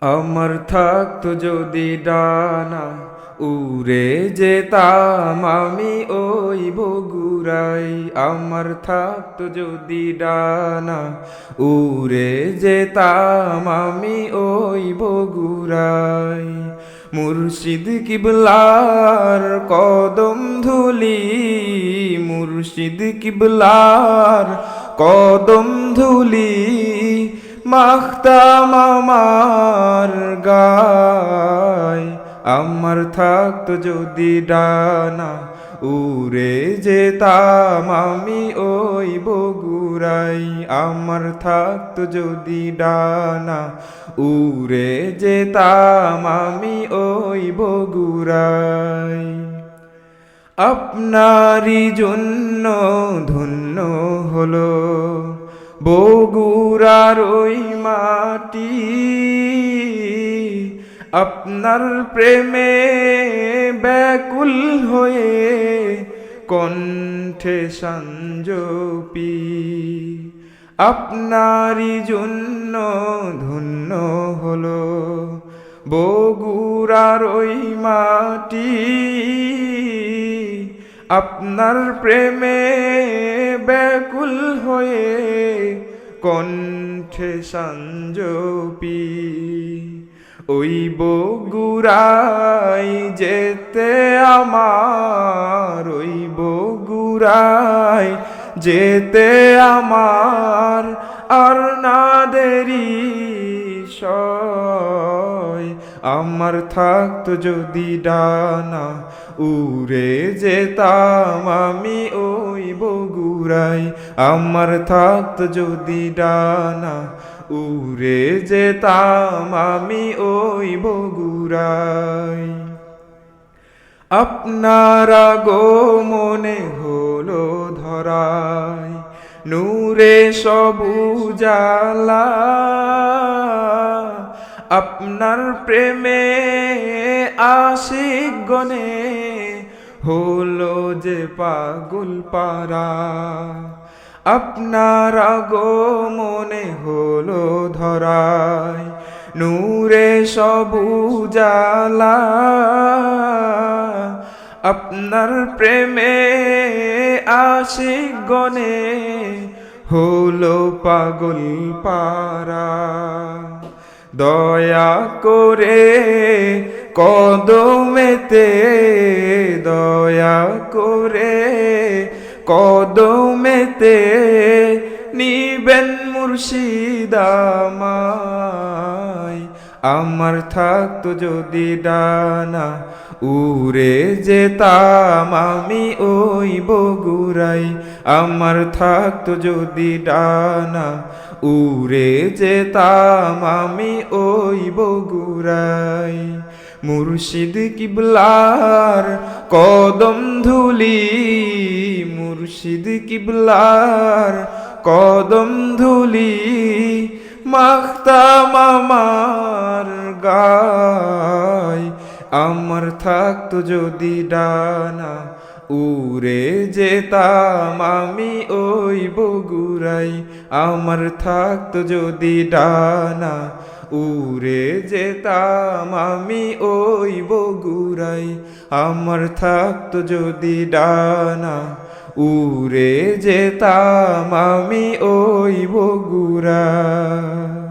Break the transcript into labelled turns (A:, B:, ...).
A: আমার থাকতো যদি ডানা, উড়ে যেতাম আমি ওই বগুড়াই। আমার থাকতো যদি ডানা, উড়ে যেতাম আমি ওই বগুড়াই। মুর্শিদ কিবলার কদম ধুলি, মুর্শিদ কিবলার কদম ধুলি মাখতাম আমার গায়। আমার থাকতো যদি ডানা, উড়ে যেতাম আমি ওই বগুড়াই। আমার থাকতো যদি ডানা, উড়ে যেতাম আমি ওই বগুড়াই। আপনারই জন্য ধন্য হলো বগুড়ার ওই মাটি। আপনার প্রেমে ব্যাকুল হয়ে কণ্ঠে সঞ্জপি। আপনারই জন্য ধন্য হলো বগুড়ার ওই মাটি। আপনার প্রেমে ব্যাকুল হয়ে কণ্ঠে সঞ্জপি। ওই বগুড়াই যেতে আমার, ওই বগুড়াই যেতে আমার আর না দেরি সয়। আমার থাকতো যদি ডানা, উড়ে যেতাম আমি ওই বগুড়াই। আমার থাকতো যদি ডানা, উড়ে যেতাম আমি ওই বগুড়াই। আপনারা গো মনে হলো ধরায় নূরে সবুজালা। আপনার প্রেমে আশিক গনে হলো যে পাগল পারা। আপনারা গো মনে হলো ধরায় নূরে সবুজালা। আপনার প্রেমে আশিক গনে হলো পাগল পারা। দয়া করে কদমেতে, দয়া করে কদমেতে নিবেন মুর্শিদ আমায়। আমার থাকতো যদি ডানা, উড়ে যেতাম আমি ওই বগুড়াই। আমার থাকতো যদি ডানা, উড়ে যেতাম আমি ওই বগুড়াই। মুর্শিদ কিবলার কদম ধুলি, মুর্শিদ কিবলার কদম ধুলি মাখতাম আমার গায়। আমার থাকতো যদি ডানা, উড়ে যেতাম আমি ওই বগুড়াই। আমার থাকতো যদি ডানা, উড়ে যেতাম আমি ওই বগুড়াই। আমার থাকতো যদি ডানা, উড়ে যেতাম আমি ওই বগুড়াই।